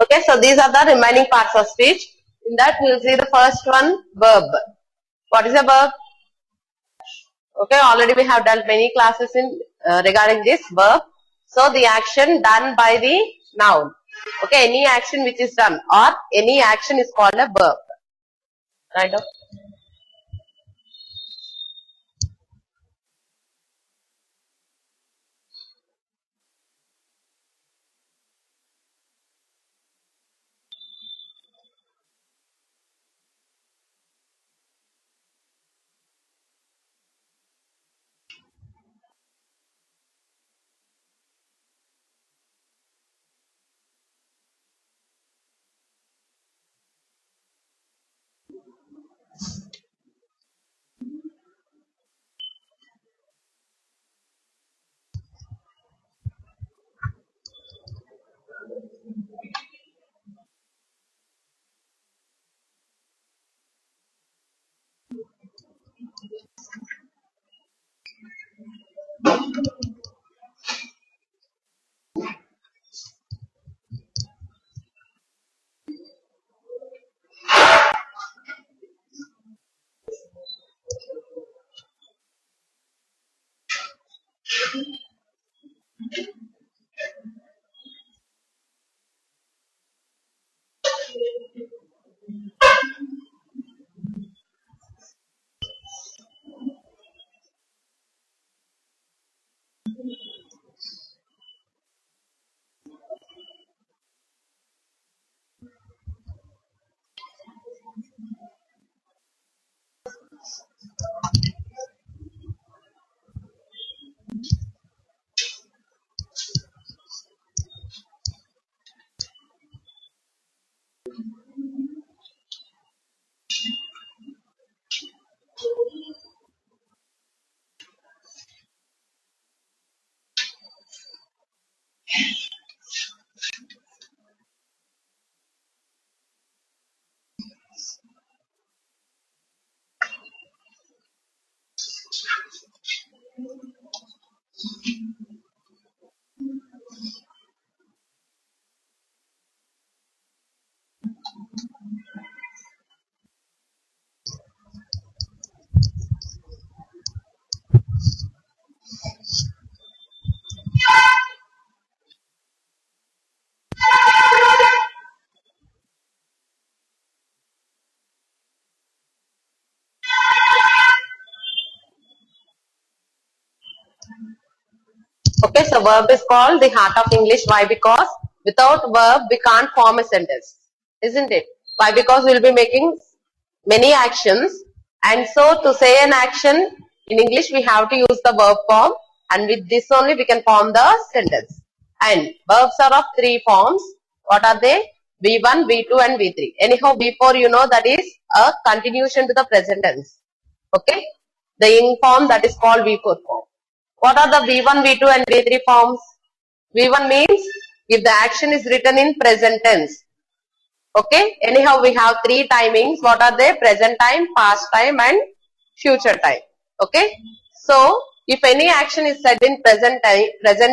Okay, so these are the remaining parts of speech. In that we will see the first one, verb. What is a verb? Okay, already we have done many classes in regarding this verb. So the action done by the noun. Okay, any action which is done or any action is called a verb. Right? Okay, so verb is called the heart of English. Why? Because without verb we can't form a sentence, isn't it? Why? Because we'll be making many actions, and so to say an action in English we have to use the verb form, and with this only we can form the sentence. And verbs are of three forms. What are they? V1, V2 and V3. Anyhow, V4 you know that is a continuation to the present tense. Okay, the ing form that is called V4 form. What are the V1, V2 and V3 forms? V1 means if the action is written in present tense. Okay, anyhow we have three timings. What are they? Present time, past time and future time. Okay, so if any action is said in present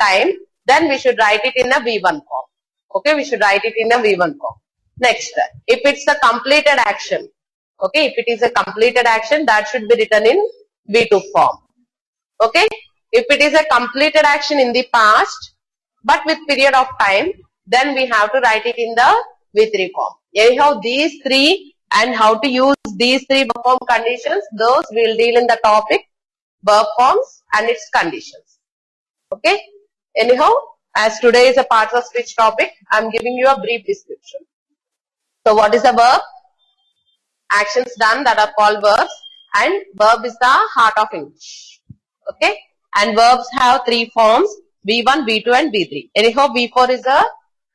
time, then we should write it in a V1 form. Okay, we should write it in a V1 form. Next, if it's a completed action, okay, if it is a completed action, that should be written in V2 form. Okay, if it is a completed action in the past but with period of time, then we have to write it in the V3 form. Anyhow, these three and how to use these three verb form conditions, those we'll deal in the topic verb forms and its conditions. Okay. Anyhow, as today is a parts of speech topic, I'm giving you a brief description. So what is a verb? Actions done that are called verbs, and verb is the heart of English. Okay. And verbs have three forms, V1, V2 and V3. Anyhow, V4 is a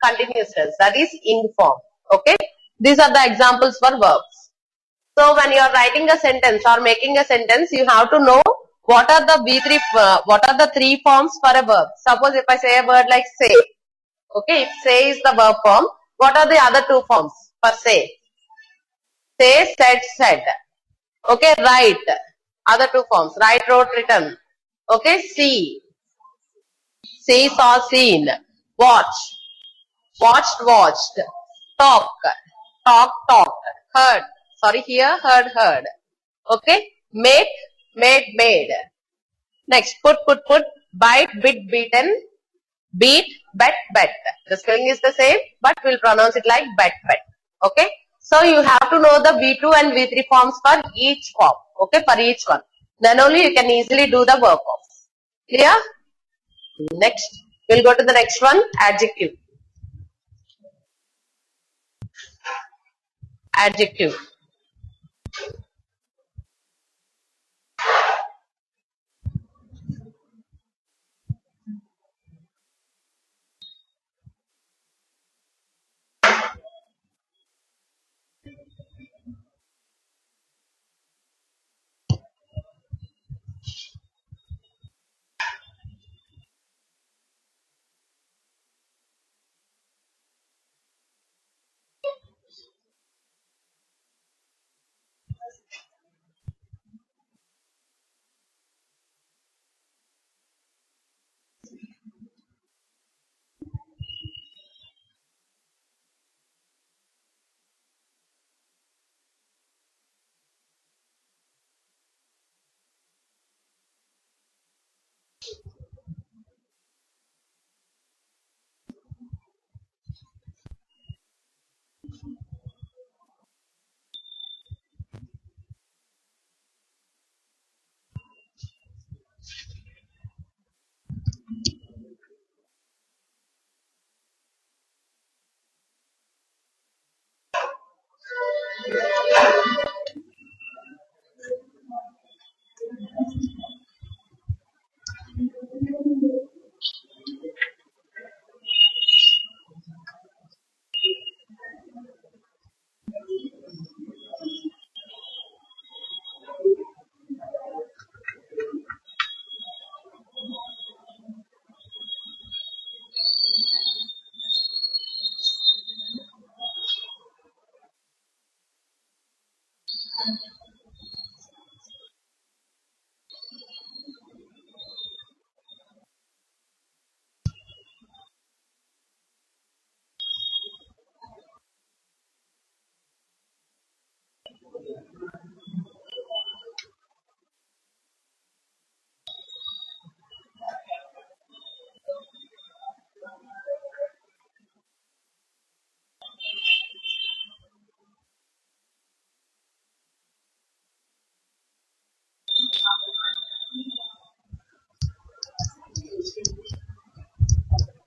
continuous tense, that is ing form. Okay. These are the examples for verbs. So when you are writing a sentence or making a sentence, you have to know what are the V3, what are the three forms for a verb. Suppose if I say a word like say, okay, if say is the verb form, what are the other two forms for say? Say, said, said. Okay, write. Other two forms, write, wrote, written. Okay, see. See, saw, seen. Watch. Watched, watched. Talk. Talk, talked. Heard. Sorry, hear, heard, heard. Okay, make, made, made. Next, put, bite, bit, beaten, beat, bet, bet. The spelling is the same, but we'll pronounce it like bet, bet. Okay. So you have to know the V2 and V3 forms for each form. Okay, for each one. Then only you can easily do the verb forms. Clear? Next, we'll go to the next one, adjective. Adjective.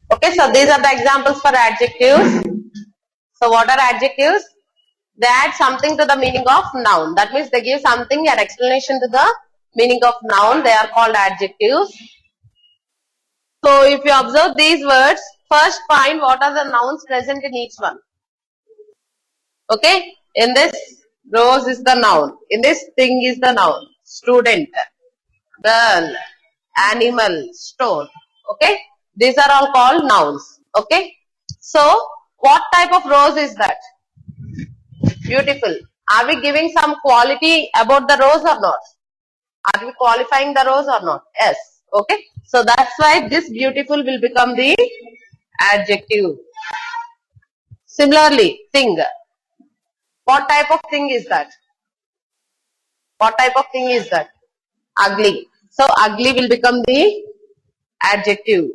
Okay, so these are the examples for adjectives. So what are adjectives? They add something to the meaning of noun. That means they give something, an explanation to the meaning of noun. They are called adjectives. So if you observe these words, first find what are the nouns present in each one. Okay, in this rose is the noun. In this thing is the noun. Student, girl, animal, stone. Okay, these are all called nouns. Okay, so what type of rose is that? Beautiful. Are we giving some quality about the rose or not? Are we qualifying the rose or not? Yes. Okay. So that's why this beautiful will become the adjective. Similarly, thing. What type of thing is that? What type of thing is that? Ugly. So ugly will become the adjective.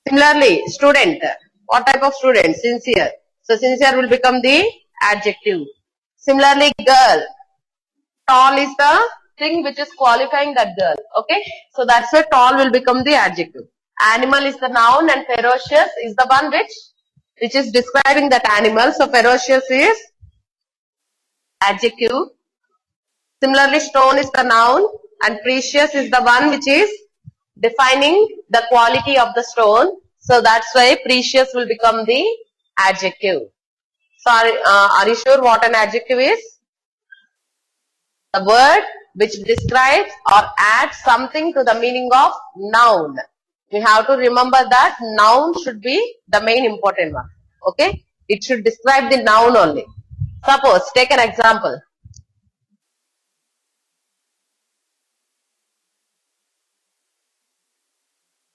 Similarly, student. What type of student? Sincere. So sincere will become the adjective. Similarly, girl. Tall is the thing which is qualifying that girl. Okay. So that's why tall will become the adjective. Animal is the noun and ferocious is the one which is describing that animal. So ferocious is adjective. Similarly, stone is the noun and precious is the one which is defining the quality of the stone. So that's why precious will become the adjective. So are you sure what an adjective is? The word which describes or adds something to the meaning of noun. We have to remember that noun should be the main important one. Okay? It should describe the noun only. Suppose, take an example.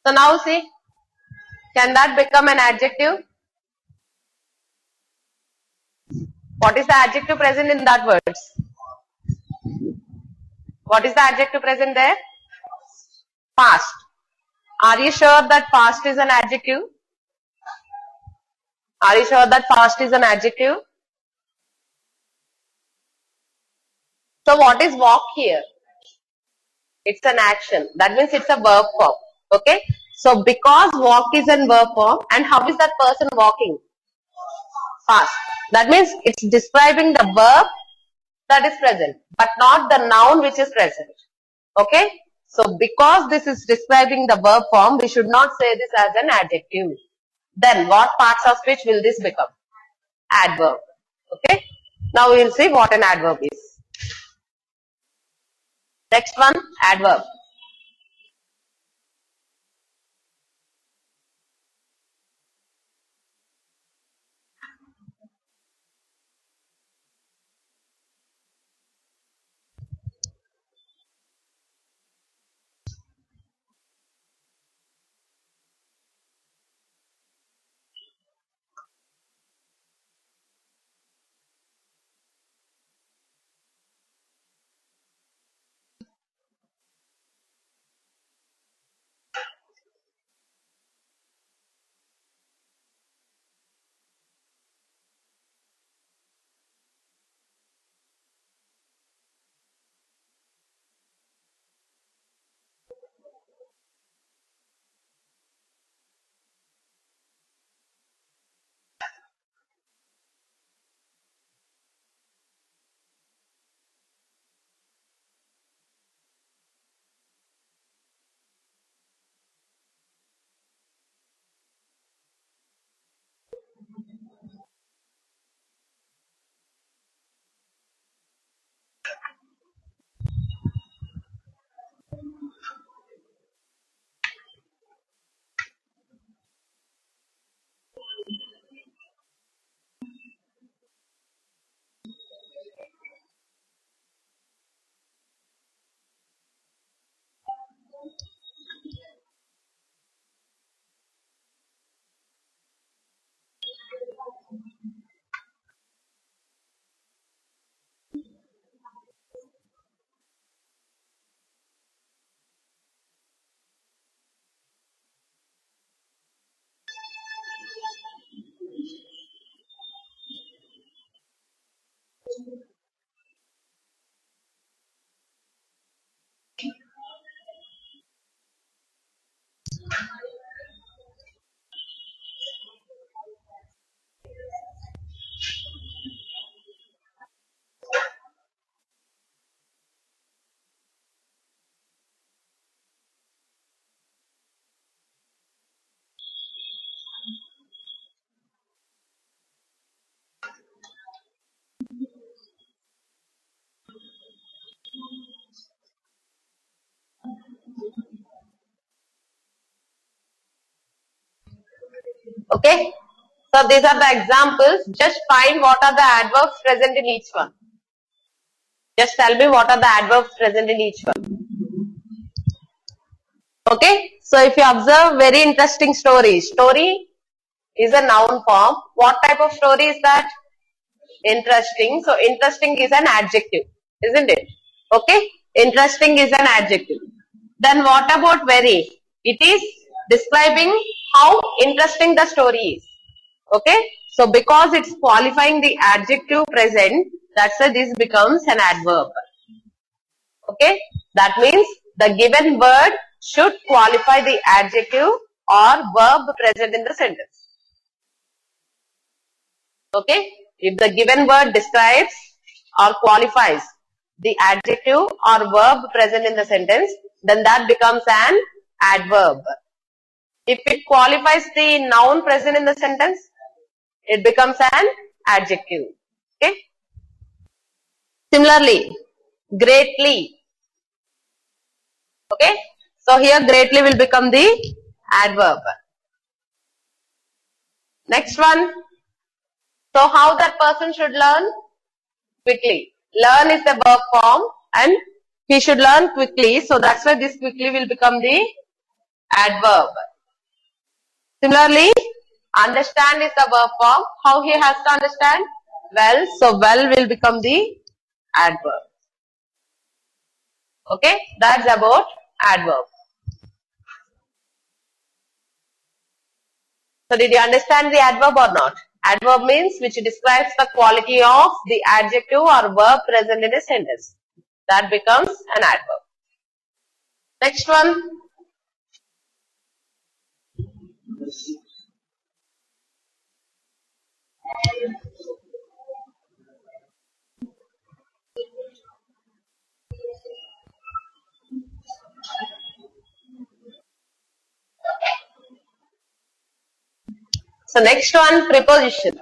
So now see, can that become an adjective? What is the adjective present in that words? What is the adjective present there? Past. Are you sure that past is an adjective? Are you sure that past is an adjective? So what is walk here? It's an action. That means it's a verb form. Okay. So because walk is a verb form, and how is that person walking? Past. That means it's describing the verb that is present, but not the noun which is present. Okay. So because this is describing the verb form, we should not say this as an adjective. Then what parts of speech will this become? Adverb. Okay. Now we will see what an adverb is. Next one, adverb. Okay. So these are the examples. Just find what are the adverbs present in each one. Just tell me what are the adverbs present in each one. Okay. So if you observe very interesting story. Story is a noun form. What type of story is that? Interesting. So interesting is an adjective, isn't it? Okay. Interesting is an adjective. Then what about very? It is describing how interesting the story is. Okay. So because it's qualifying the adjective present, That's why this becomes an adverb. Okay, that means the given word should qualify the adjective or verb present in the sentence. Okay, if the given word describes or qualifies the adjective or verb present in the sentence, then that becomes an adverb. If it qualifies the noun present in the sentence, it becomes an adjective. Okay. Similarly, greatly. Okay. So here greatly will become the adverb. Next one. So how that person should learn? Quickly. Learn is the verb form and he should learn quickly. So that's why this quickly will become the adverb. Similarly, understand is the verb form. How he has to understand? Well. So well will become the adverb. Okay. That's about adverb. So did you understand the adverb or not? Adverb means which describes the quality of the adjective or verb present in a sentence. That becomes an adverb. Next one. So next one, preposition.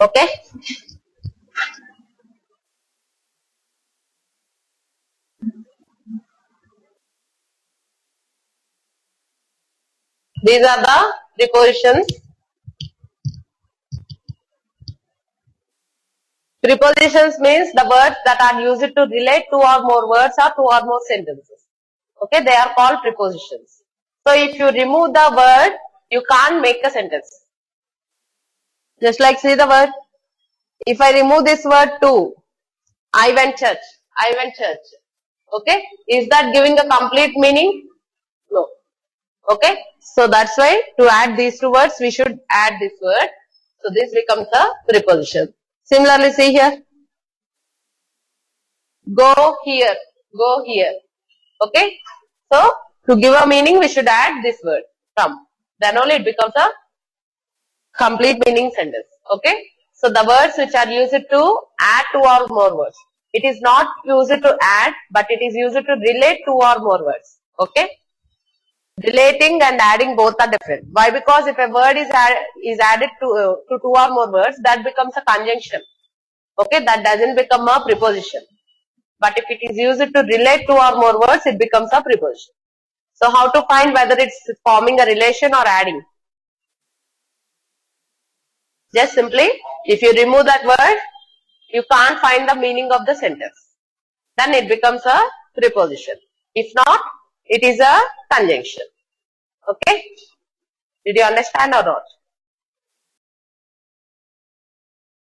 Okay. These are the prepositions. Prepositions means the words that are used to relate two or more words or two or more sentences. Okay, they are called prepositions. So if you remove the word, you can't make a sentence. Just like see the word. If I remove this word to, I went church. I went church. Okay, is that giving a complete meaning? No. Okay, so that's why to add these two words, we should add this word. So this becomes a preposition. Similarly, see here. Go here. Go here. Okay. So To give a meaning, we should add this word from. Then only it becomes a complete meaning sentence. Okay. So the words which are used to add two or more words. It is not used to add, but it is used to relate two or more words. Okay. Relating and adding both are different. Why? Because if a word is added to two or more words, that becomes a conjunction. Okay. That doesn't become a preposition. But if it is used to relate two or more words, it becomes a preposition. So how to find whether it's forming a relation or adding? Just simply, if you remove that word, you can't find the meaning of the sentence. Then it becomes a preposition. If not, it is a conjunction. Okay? Did you understand or not?